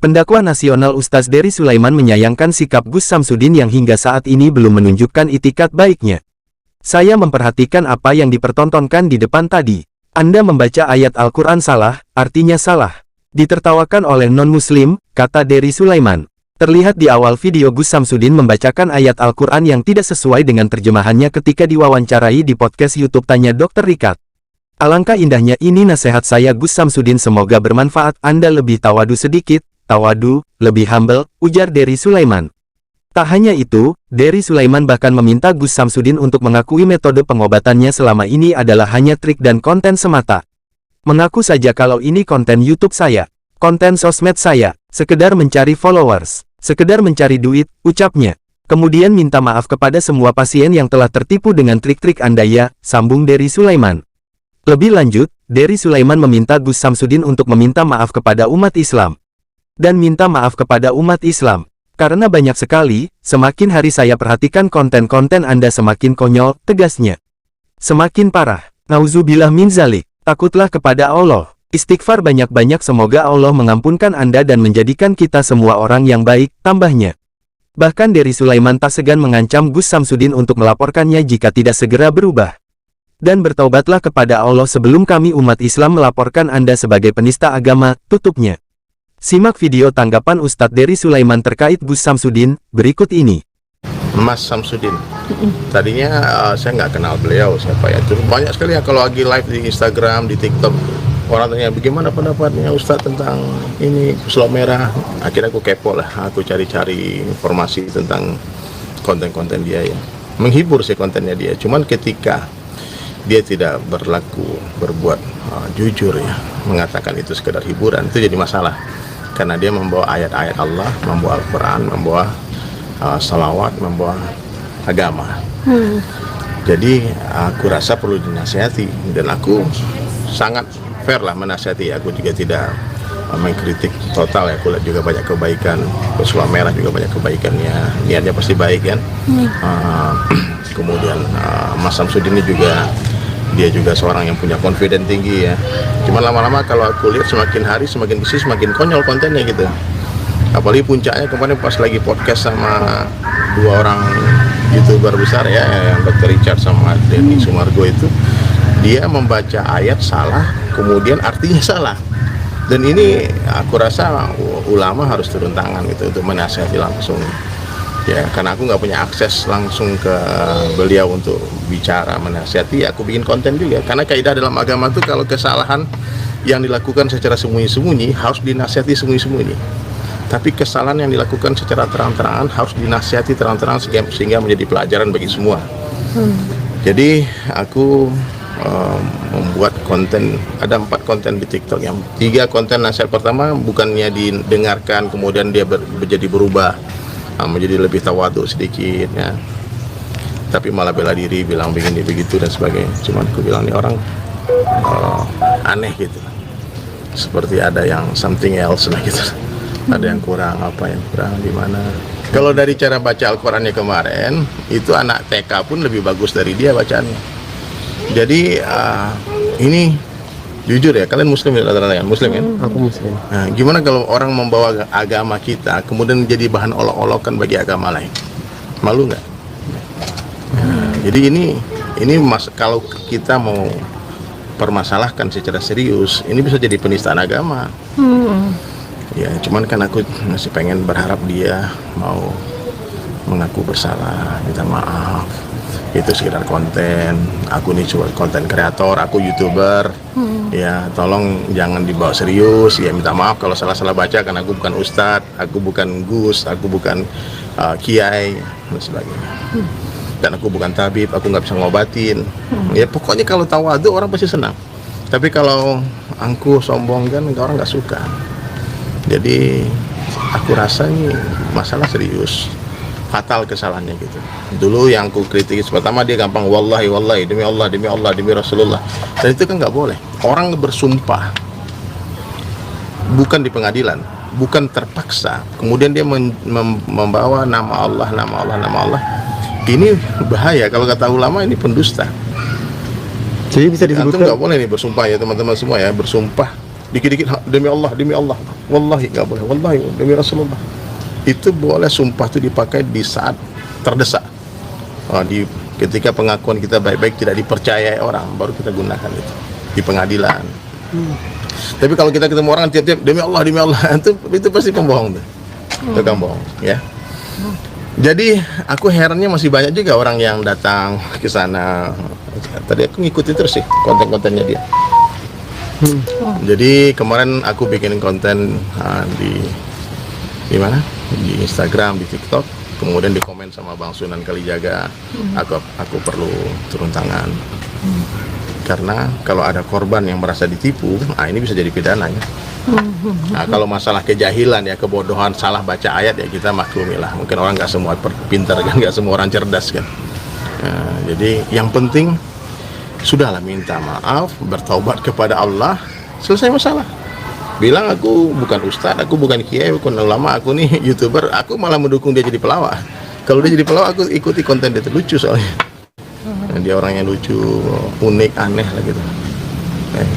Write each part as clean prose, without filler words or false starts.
Pendakwah nasional Ustaz Dery Sulaiman menyayangkan sikap Gus Samsudin yang hingga saat ini belum menunjukkan itikat baiknya. Saya memperhatikan apa yang dipertontonkan di depan tadi. Anda membaca ayat Al-Quran salah, artinya salah. Ditertawakan oleh non-muslim, kata Dery Sulaiman. Terlihat di awal video Gus Samsudin membacakan ayat Al-Quran yang tidak sesuai dengan terjemahannya ketika diwawancarai di podcast YouTube Tanya Dr. Rikat. Alangkah indahnya ini nasihat saya Gus Samsudin, semoga bermanfaat. Anda lebih tawadu sedikit, tawadu, lebih humble, ujar Dery Sulaiman. Tak hanya itu, Dery Sulaiman bahkan meminta Gus Samsudin untuk mengakui metode pengobatannya selama ini adalah hanya trik dan konten semata. Mengaku saja kalau ini konten YouTube saya, konten sosmed saya, sekedar mencari followers, sekedar mencari duit, ucapnya. Kemudian minta maaf kepada semua pasien yang telah tertipu dengan trik-trik Anda ya, sambung Dery Sulaiman. Lebih lanjut, Dery Sulaiman meminta Gus Samsudin untuk meminta maaf kepada umat Islam. Dan minta maaf kepada umat Islam. Karena banyak sekali, semakin hari saya perhatikan konten-konten Anda semakin konyol, tegasnya. Semakin parah. Nauzubillah min zalik. Takutlah kepada Allah. Istighfar banyak-banyak, semoga Allah mengampunkan Anda dan menjadikan kita semua orang yang baik, tambahnya. Bahkan Dery Sulaiman tak segan mengancam Gus Samsudin untuk melaporkannya jika tidak segera berubah. Dan bertaubatlah kepada Allah sebelum kami umat Islam melaporkan Anda sebagai penista agama, tutupnya. Simak video tanggapan Ustadz Dery Sulaiman terkait Gus Samsudin, berikut ini. Mas Samsudin, tadinya saya nggak kenal beliau siapa ya. Terus banyak sekali ya kalau lagi live di Instagram, di TikTok, orang tanya bagaimana pendapatnya Ustadz tentang ini Pulau Merah. Akhirnya aku kepo lah, aku cari-cari informasi tentang konten-konten dia ya. Menghibur sih kontennya dia, cuman ketika dia tidak berbuat jujur ya, mengatakan itu sekedar hiburan, itu jadi masalah. Karena dia membawa ayat-ayat Allah, membawa Al-Quran, membawa salawat, membawa agama. Jadi aku rasa perlu dinasihati, dan aku sangat fair lah menasihati. Aku juga tidak mengkritik total ya. Aku lihat juga banyak kebaikan, Pulau Merah juga banyak kebaikannya, niatnya pasti baik kan. Kemudian Mas Samsudin ini juga, dia juga seorang yang punya confidence tinggi ya. Cuma lama-lama kalau aku lihat semakin hari semakin kesini semakin konyol kontennya gitu. Apalagi puncaknya kemarin pas lagi podcast sama dua orang YouTuber besar ya, yang Dr. Richard sama Denny Sumargo itu, dia membaca ayat salah, kemudian artinya salah. Dan ini aku rasa ulama harus turun tangan gitu untuk menasihati langsung. Ya, karena aku nggak punya akses langsung ke beliau untuk bicara menasihati, aku bikin konten juga. Karena kaidah dalam agama itu kalau kesalahan yang dilakukan secara sembunyi-sembunyi harus dinasihati sembunyi-sembunyi. Tapi kesalahan yang dilakukan secara terang-terangan harus dinasihati terang-terangan sehingga menjadi pelajaran bagi semua. Jadi aku membuat konten, ada 4 konten di TikTok. Yang 3 konten nasihat pertama bukannya didengarkan, kemudian dia menjadi berubah, menjadi lebih tawadu sedikit ya, tapi malah bela diri, bilang begini begitu dan sebagainya. Cuman aku bilang nih orang aneh gitu, seperti ada yang something else lah gitu. Ada yang kurang, apa yang kurang di mana. Kalau dari cara baca Al-Qurannya kemarin, itu anak TK pun lebih bagus dari dia bacaannya. Jadi ini jujur ya, kalian muslim ya, rata-rata kan muslim kan? Aku muslim. Nah, gimana kalau orang membawa agama kita kemudian jadi bahan olok-olokan bagi agama lain? Malu nggak? Nah, jadi ini kalau kita mau permasalahkan secara serius, ini bisa jadi penistaan agama. Ya, cuman kan aku masih pengen berharap dia mau mengaku bersalah, minta maaf. Itu sekedar konten, aku nih cuma konten kreator, aku YouTuber. Ya, tolong jangan dibawa serius. Ya, minta maaf kalau salah-salah baca, karena aku bukan ustadz, aku bukan gus, aku bukan kiai dan sebagainya. Dan aku bukan tabib, aku nggak bisa ngobatin. Ya pokoknya kalau tawadu orang pasti senang. Tapi kalau angkuh, sombong kan orang nggak suka. Jadi aku rasa ini masalah serius, fatal kesalahannya gitu. Dulu yang aku kritik pertama, dia gampang wallahi wallahi, demi Allah, demi Allah, demi Rasulullah. Dan itu kan nggak boleh. Orang bersumpah bukan di pengadilan, bukan terpaksa, kemudian dia membawa nama Allah, nama Allah, nama Allah. Ini bahaya. Kalau kata ulama ini pendusta. Jadi bisa disebutkan nggak boleh nih bersumpah ya teman-teman semua ya, bersumpah dikit-dikit demi Allah, wallahi nggak boleh, wallahi demi Rasulullah. Itu boleh sumpah itu dipakai di saat terdesak. Ketika pengakuan kita baik-baik tidak dipercayai orang, baru kita gunakan itu di pengadilan. Tapi kalau kita ketemu orang tiap-tiap demi Allah itu pasti pembohong tuh. Tukang bohong, ya. Jadi aku herannya masih banyak juga orang yang datang ke sana. Tadi aku ngikutin terus sih konten-kontennya dia. Jadi kemarin aku bikin konten di mana? Di Instagram, di TikTok. Kemudian dikomen sama Bang Sunan Kalijaga. Aku perlu turun tangan. Karena kalau ada korban yang merasa ditipu, ini bisa jadi pidana ya. Nah, kalau masalah kejahilan ya, kebodohan, salah baca ayat ya kita maklumilah. Mungkin orang nggak semua pintar kan, nggak semua orang cerdas kan. Jadi yang penting sudahlah minta maaf, bertaubat kepada Allah, selesai masalah. Bilang aku bukan ustadz, aku bukan kiai, bukan ulama, aku nih YouTuber, aku malah mendukung dia jadi pelawak. Kalau dia jadi pelawak, aku ikuti konten dia, lucu soalnya. Dia orangnya lucu, unik, aneh lah gitu.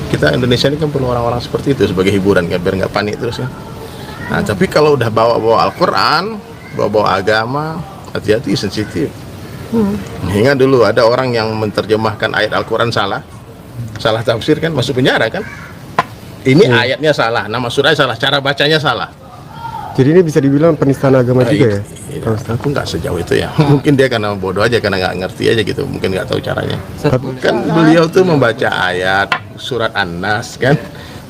Kita Indonesia ini kan perlu orang-orang seperti itu sebagai hiburan kan, biar nggak panik terus kan. Nah tapi kalau udah bawa-bawa Al-Quran, bawa-bawa agama, hati-hati, sensitif. Hingga dulu ada orang yang menerjemahkan ayat Al-Quran salah tafsir kan, masuk penjara kan. Ini ayatnya salah, nama surahnya salah, cara bacanya salah. Jadi ini bisa dibilang penistaan agama juga ya? Aku nggak sejauh itu ya. Mungkin dia karena bodoh aja, karena nggak ngerti aja gitu. Mungkin nggak tahu caranya. Kan beliau tuh membaca ayat surat An-Nas kan.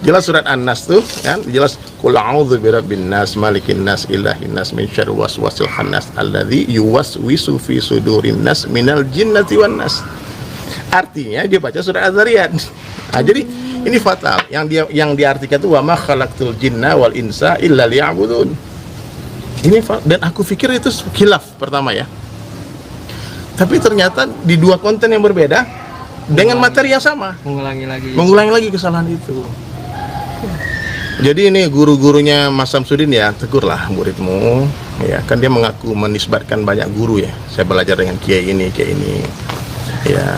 Jelas surat An-Nas tuh kan, jelas qul a'udzu birabbin nas, malikin nas, ilahin nas, min syarri waswasil khannas alladzi yuwaswisu fi sudurin nas minal jinnati wan nas. Artinya dia baca surat Az-Zariyat. Nah, jadi ini fatal. Yang diartikan itu wa ma khalaqtul jinna wal insa illa liya'budun. Ini dan aku pikir itu khilaf pertama ya. Tapi ternyata di dua konten yang berbeda dengan materi yang sama. Mengulangi lagi kesalahan itu. Jadi ini guru-gurunya Mas Samsudin ya, tegurlah muridmu. Ya, kan dia mengaku menisbatkan banyak guru ya. Saya belajar dengan kiai ini. Ya,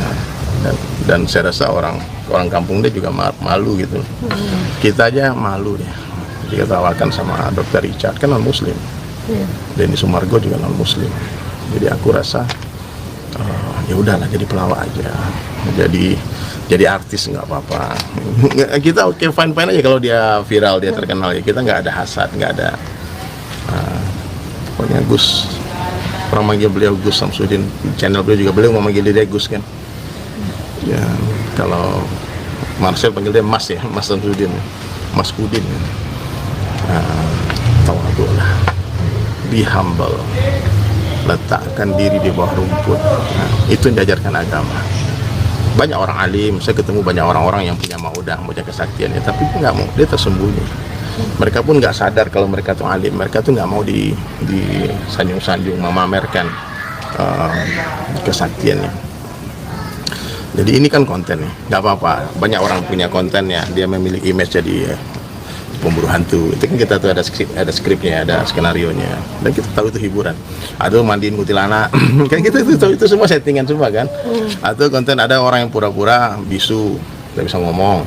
dan saya rasa orang kampung dia juga malu gitu. Kita aja malu ya. Diketawakan sama Dr. Richard kan non muslim. Denny Sumargo juga non muslim. Jadi aku rasa ya udahlah jadi pelawak aja. Jadi artis nggak apa-apa. Kita oke fine aja kalau dia viral, dia terkenal ya. Kita nggak ada hasad, nggak ada. Pokoknya Gus, orang manggil beliau Gus Samsudin, channel beliau juga beliau mau manggil dia Gus kan. Ya, kalau Marcel panggil dia Mas ya, Mas Samsudin, Mas Udin. Tawadhu lah, be humble, letakkan diri di bawah rumput. Itu yang diajarkan agama. Banyak orang alim, saya ketemu banyak orang-orang yang punya maudah, punya kesaktian ya, tapi nggak mau, dia tersembunyi. Mereka pun nggak sadar kalau mereka tuh alim, mereka tuh nggak mau di sanjung-sanjung memamerkan kesaktiannya. Jadi ini kan konten nih, nggak apa-apa. Banyak orang punya kontennya, dia memiliki image jadi pemburu hantu. Itu kan kita tuh ada skripnya, ada skenarionya, dan kita tahu itu hiburan. Atau mandiin kuntilanak, kan kita itu semua settingan semua kan. Atau konten ada orang yang pura-pura bisu, tidak bisa ngomong,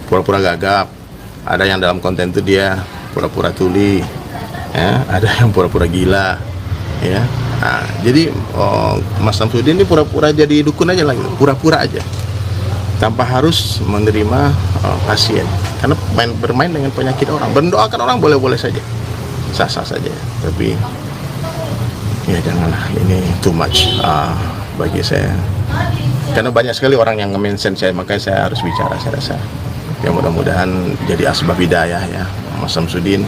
pura-pura gagap. Ada yang dalam konten itu dia pura-pura tuli, ya. Ada yang pura-pura gila, ya. Nah, jadi Mas Samsudin ini pura-pura jadi dukun aja lagi, pura-pura aja, tanpa harus menerima pasien. Karena bermain dengan penyakit orang, mendoakan orang boleh-boleh saja, sah-sah saja. Tapi ya janganlah, ini too much bagi saya. Karena banyak sekali orang yang nge-mention saya, makanya saya harus bicara. Saya rasa ya mudah-mudahan jadi asbab hidayah ya. Mas Samsudin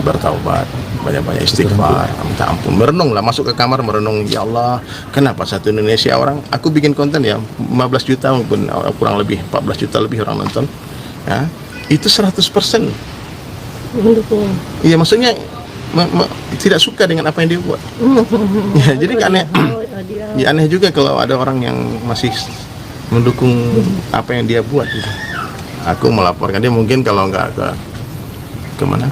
bertaubat, banyak-banyak istighfar, minta ampun, merenung lah, masuk ke kamar merenung, ya Allah, kenapa satu Indonesia orang, aku bikin konten ya 15 juta maupun kurang lebih 14 juta lebih orang nonton ya, itu 100% iya, maksudnya tidak suka dengan apa yang dia buat. Ya, jadi aneh, ya aneh juga kalau ada orang yang masih mendukung apa yang dia buat gitu. Aku melaporkan dia, mungkin kalau nggak kemana,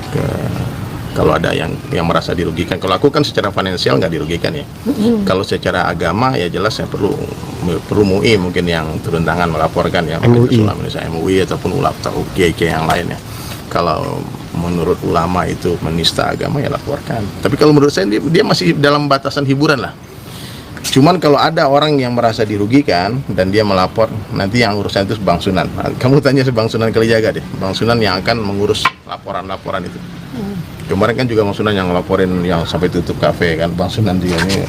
kalau ada yang merasa dirugikan. Kalau aku kan secara finansial nggak dirugikan ya. Kalau secara agama ya jelas saya perlu MUI mungkin yang turun tangan melaporkan ya, MUI ataupun ulama atau kiai yang lain ya. Kalau menurut ulama itu menista agama, ya laporkan. Tapi kalau menurut saya dia masih dalam batasan hiburan lah. Cuman kalau ada orang yang merasa dirugikan dan dia melapor, nanti yang urusan itu Bang Sunan. Kamu tanya Bang Sunan Kalijaga deh. Bang Sunan yang akan mengurus laporan-laporan itu. Kemarin kan juga Bang Sunan yang laporin yang sampai tutup kafe kan. Bang Sunan juga ini,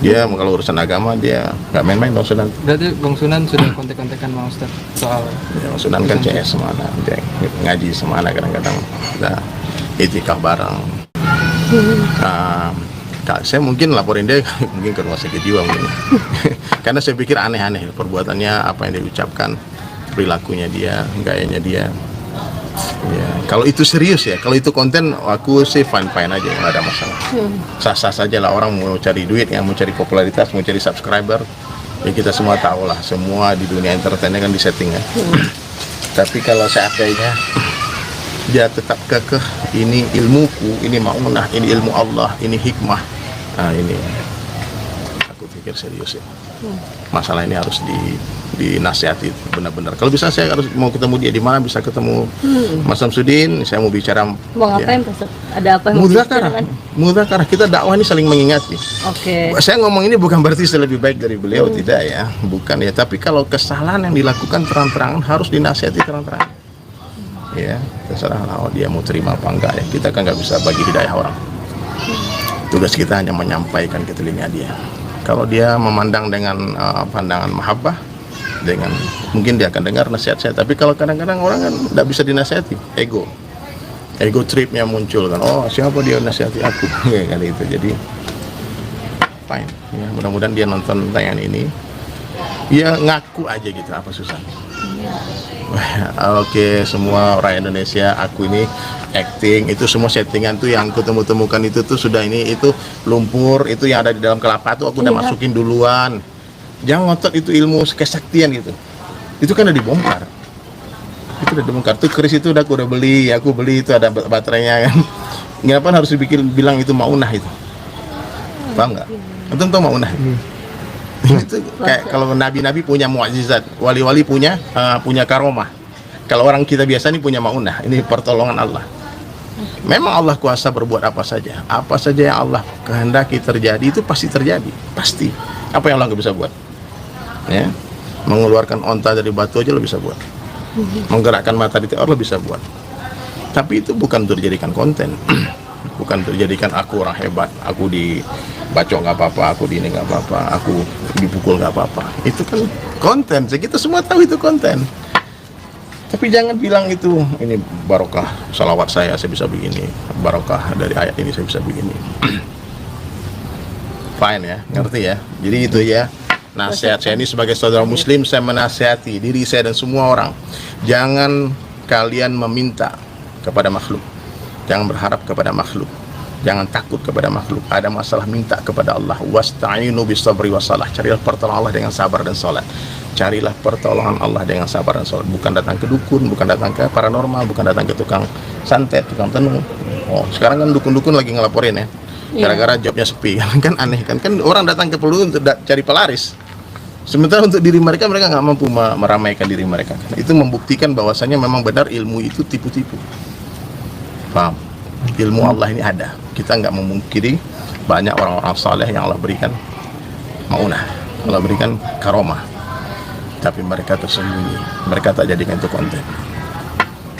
dia kalau urusan agama dia nggak main-main Bang Sunan. Berarti Bang Sunan sudah kontek-kontekan sama Ustaz soal Ya, Bang Sunan kan CS semana, dia ngaji semana, kadang-kadang kita itikaf bareng. Saya mungkin laporin dia mungkin ke rumah sakit jiwa mungkin. Karena saya pikir aneh-aneh perbuatannya, apa yang dia ucapkan, perilakunya dia, gayanya dia. Ya, kalau itu serius ya, kalau itu konten, aku sih fine-fine aja, nggak ada masalah. Sah-sah saja lah, orang mau cari duit, yang mau cari popularitas, mau cari subscriber, ya kita semua tahu lah, semua di dunia entertainnya kan disetting ya. Tapi kalau seandainya dia tetap kekeh, ini ilmuku, ini ma'unah, ini ilmu Allah, ini hikmah, nah ini aku pikir serius ya. Masalah ini harus dinasihati benar-benar. Kalau bisa saya harus mau ketemu dia, di mana bisa ketemu Mas Samsudin, saya mau bicara. Mau ngapain Pak? Ada apa yang mau Mudzakarah. Mudzakarah, kita dakwah ini saling mengingati. Oke. Saya ngomong ini bukan berarti saya lebih baik dari beliau, tidak ya, bukan ya. Tapi kalau kesalahan yang dilakukan terang-terangan harus dinasihati terang-terangan. Ya, terserah lah dia mau terima apa enggak ya. Kita kan nggak bisa bagi hidayah orang. Tugas kita hanya menyampaikan ke telinga dia. Kalau dia memandang dengan pandangan mahabbah, dengan mungkin dia akan dengar nasihat saya. Tapi kalau kadang-kadang orang kan nggak bisa dinasihati, ego tripnya muncul kan. Oh, siapa dia nasihati aku? Kayak gitu. Jadi fine. Ya, mudah-mudahan dia nonton tayangan ini. Ya ngaku aja gitu, apa susahnya. Oke, semua orang Indonesia, aku ini acting, itu semua settingan tuh yang aku temukan itu tuh sudah ini, itu lumpur, itu yang ada di dalam kelapa tuh aku udah masukin duluan. Jangan ngotot, itu ilmu kesaktian gitu. Itu kan udah dibongkar. Itu udah dibongkar. Tuh keris itu udah aku beli, aku beli itu ada baterainya kan. Kenapa harus bilang itu maunah itu? Paham nggak? Antum tahu maunah? Itu kayak kalau nabi-nabi punya mukjizat, wali-wali punya karomah. Kalau orang kita biasa ini punya maunah, ini pertolongan Allah. Memang Allah kuasa berbuat apa saja yang Allah kehendaki terjadi itu pasti terjadi, pasti. Apa yang Allah nggak bisa buat? Ya, mengeluarkan onta dari batu aja lo bisa buat, menggerakkan mata di teor lo bisa buat. Tapi itu bukan untuk dijadikan konten, bukan untuk dijadikan aku orang hebat, aku dibacok nggak apa-apa, aku di ini nggak apa-apa, aku dipukul nggak apa-apa. Itu kan konten, kita semua tahu itu konten. Tapi jangan bilang itu, ini barokah salawat saya bisa begini, barokah dari ayat ini saya bisa begini. Fine ya, ngerti ya. Jadi itu ya, nasihat saya ini sebagai saudara muslim, saya menasihati diri saya dan semua orang. Jangan kalian meminta kepada makhluk, jangan berharap kepada makhluk, jangan takut kepada makhluk. Ada masalah, minta kepada Allah. Wasta'inu bis-sabri wassalah. Carilah pertolongan Allah dengan sabar dan salat. Carilah pertolongan Allah dengan sabar dan salat. Bukan datang ke dukun, bukan datang ke paranormal, bukan datang ke tukang santet, tukang tenung. Oh, sekarang kan dukun-dukun lagi ngelaporin ya. Gara-gara jobnya sepi kan aneh kan orang datang ke peluru untuk cari pelaris. Sementara untuk diri mereka nggak mampu meramaikan diri mereka. Itu membuktikan bahwasanya memang benar ilmu itu tipu-tipu. Paham? Ilmu Allah ini ada. Kita nggak memungkiri banyak orang-orang saleh yang Allah berikan maunah, Allah berikan karomah. Tapi mereka tersembunyi, mereka tak jadikan itu konten.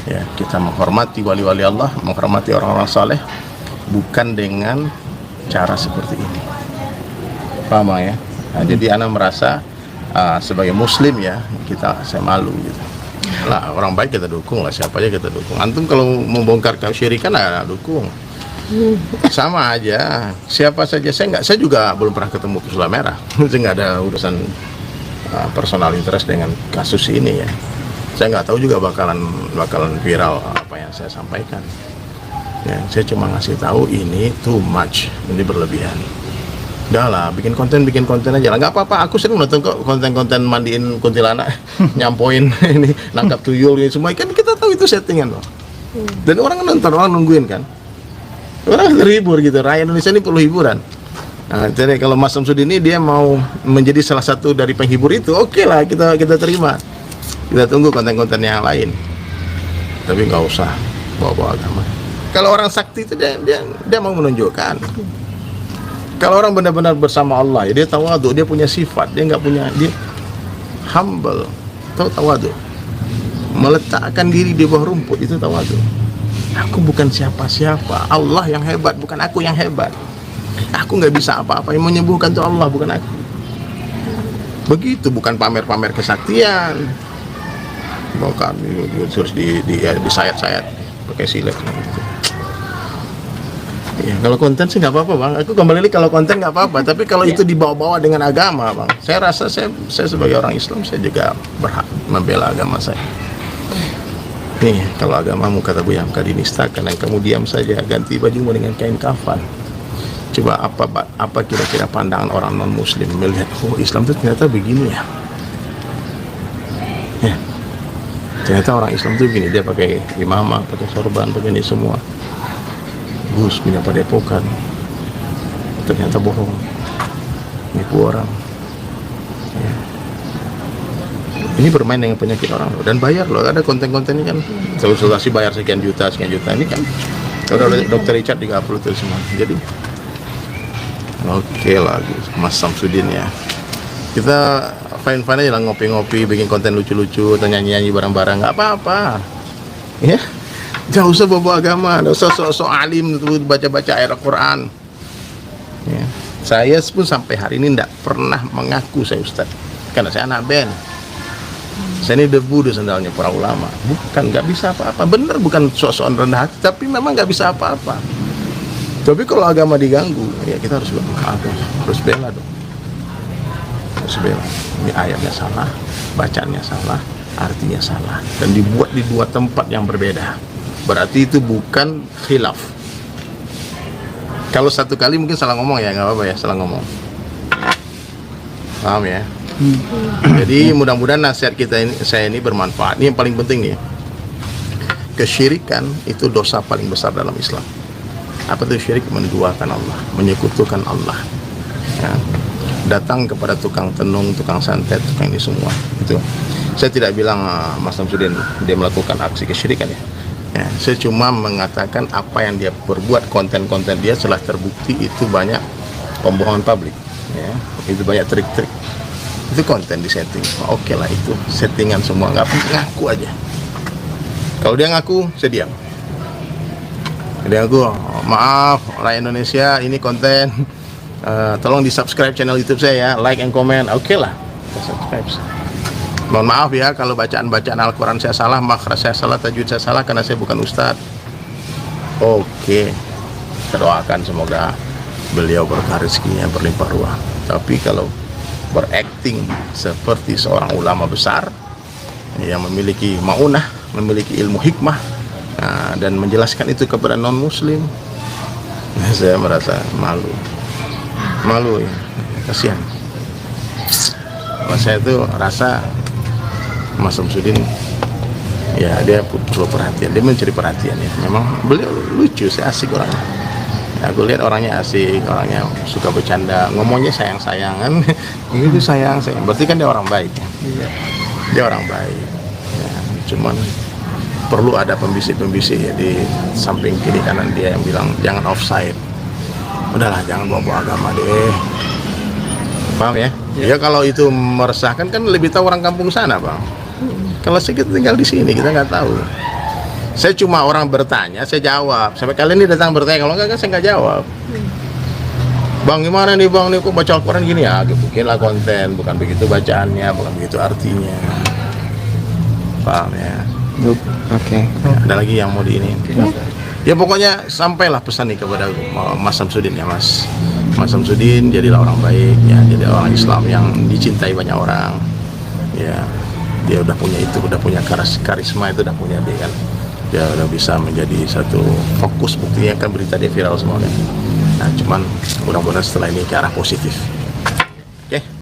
Ya, kita menghormati wali-wali Allah, menghormati orang-orang saleh, bukan dengan cara seperti ini. Paham ya? Nah, jadi ana merasa sebagai muslim ya, saya malu gitu. Lah, orang baik kita dukung lah, siapa aja kita dukung. Antum kalau membongkar kesyirikan dukung. Sama aja, siapa saja. Saya juga belum pernah ketemu Pusula Merah. Saya nggak ada urusan personal interest dengan kasus ini ya. Saya nggak tahu juga bakalan viral apa yang saya sampaikan. Ya, saya cuma ngasih tahu ini too much, ini berlebihan. Udah lah, bikin konten aja lah, nggak apa-apa. Aku sering nonton kok konten mandiin kuntilanak, nyampoin ini, nangkap tuyul ini semua. Kan kita tahu itu settingan loh. Dan orang nonton, orang nungguin kan. Orang terhibur gitu. Rakyat Indonesia ini perlu hiburan. Nah, jadi kalau Mas Samsudin ini dia mau menjadi salah satu dari penghibur itu, oke lah, kita terima. Kita tunggu konten-konten yang lain. Tapi nggak usah bawa agama. Kalau orang sakti itu dia mau menunjukkan. Kalau orang benar-benar bersama Allah, ya dia tawadhu, dia punya sifat, dia humble, tawadhu. Meletakkan diri di bawah rumput itu tawadhu. Aku bukan siapa-siapa, Allah yang hebat, bukan aku yang hebat. Aku nggak bisa apa-apa, yang menyembuhkan itu Allah, bukan aku. Begitu, bukan pamer-pamer kesaktian. Bukan terus disayat-sayat pakai silet gitu. Ya, kalau konten sih nggak apa-apa bang. Aku kembali lagi, kalau konten nggak apa-apa. Tapi kalau itu dibawa-bawa dengan agama bang, saya rasa saya sebagai orang Islam saya juga berhak membela agama saya. Nih, kalau agamamu kata Buya Hamka dinistakan dan kamu diam saja, ganti bajumu dengan kain kafan. Coba apa kira-kira pandangan orang non Muslim melihat, oh Islam itu ternyata begini ya. Ya, ternyata orang Islam itu begini, dia pakai imamah, pakai sorban, pakai ini semua. Gus punya padepokan, ternyata bohong, nipu orang. Ya. Ini bermain dengan penyakit orang loh, dan bayar loh. Ada konten-konten ini kan, konsultasi bayar sekian juta ini kan. Kalau Dokter Richard juga upload itu semua. Jadi, oke lah, Mas Samsudin ya. Kita fine-fine aja lah, ngopi-ngopi, bikin konten lucu-lucu, atau nyanyi-nyanyi bareng-bareng, nggak apa-apa. Ya, nggak usah bawa agama, nggak usah sok-sok alim tuh baca-baca ayat Al-Quran. Ya. Saya pun sampai hari ini tidak pernah mengaku saya ustaz, karena saya anak band. Saya ini debu di sandalnya para ulama. Bukan nggak bisa apa-apa, bener bukan sok-sokan rendah hati, tapi memang nggak bisa apa-apa. Tapi kalau agama diganggu, ya kita harus harus bela dong. Harus bela. Ini ayatnya salah, bacaannya salah, artinya salah, dan dibuat di dua tempat yang berbeda. Berarti itu bukan khilaf. Kalau satu kali mungkin salah ngomong ya, nggak apa-apa ya, salah ngomong. Paham ya? Jadi mudah-mudahan nasihat saya ini bermanfaat. Ini yang paling penting nih. Kesyirikan itu dosa paling besar dalam Islam. Apa itu syirik? Menduakan Allah, menyekutukan Allah. Ya. Datang kepada tukang tenung, tukang santet, tukang ini semua. Itu. Saya tidak bilang Mas Samsudin dia melakukan aksi kesyirikan ya. Ya, saya cuma mengatakan apa yang dia perbuat, konten-konten dia telah terbukti itu banyak pembohongan publik. Ya. Itu banyak trik-trik. Itu konten di setting. Oke lah, itu settingan semua, nggak ngaku aja. Kalau dia ngaku, saya diam. Dia ngaku, maaf rakyat Indonesia, ini konten, tolong di subscribe channel YouTube saya ya, like and comment. Oke lah, kita subscribe. Mohon maaf ya kalau bacaan Al-Quran saya salah, makhraj saya salah, tajwid saya salah, karena saya bukan ustadz. Oke, kita doakan semoga beliau berkah rezekinya berlimpah ruah. Tapi kalau berakting seperti seorang ulama besar yang memiliki maunah, memiliki ilmu hikmah, dan menjelaskan itu kepada non muslim, saya merasa malu ya, kasihan. Saya itu rasa Mas Samsudin ya dia perlu perhatian, dia mencari perhatian ya. Memang beliau lucu, saya asik orangnya. Aku lihat orangnya asik, orangnya suka bercanda, ngomongnya sayang-sayangan. Itu sayang. Berarti kan dia orang baik ya. Dia orang baik. Ya, cuman perlu ada pembisik-pembisik ya, di samping kiri kanan dia yang bilang jangan offside. Udahlah, jangan bawa-bawa agama deh. Paham ya? Ya kalau itu meresahkan kan lebih tahu orang kampung sana, Bang. Kalau saya tinggal di sini kita nggak tahu. Saya cuma orang bertanya, saya jawab. Sampai kalian ini datang bertanya, kalau enggak kan saya nggak jawab. Bang, gimana nih Bang, nih kok baca Al-Quran gini ya? Bikinlah konten, bukan begitu bacaannya, bukan begitu artinya. Paham ya? Oke. Ada lagi yang mau di ini? Ya pokoknya sampailah pesan nih kepada Mas Samsudin ya Mas. Mas Samsudin jadilah orang baik ya, jadi orang Islam yang dicintai banyak orang. Ya, dia udah punya itu, udah punya karisma itu, udah punya dia kan. Dia udah bisa menjadi satu fokus, buktinya kan berita dia viral semuanya. Nah cuman mudah-mudahan setelah ini ke arah positif. Oke.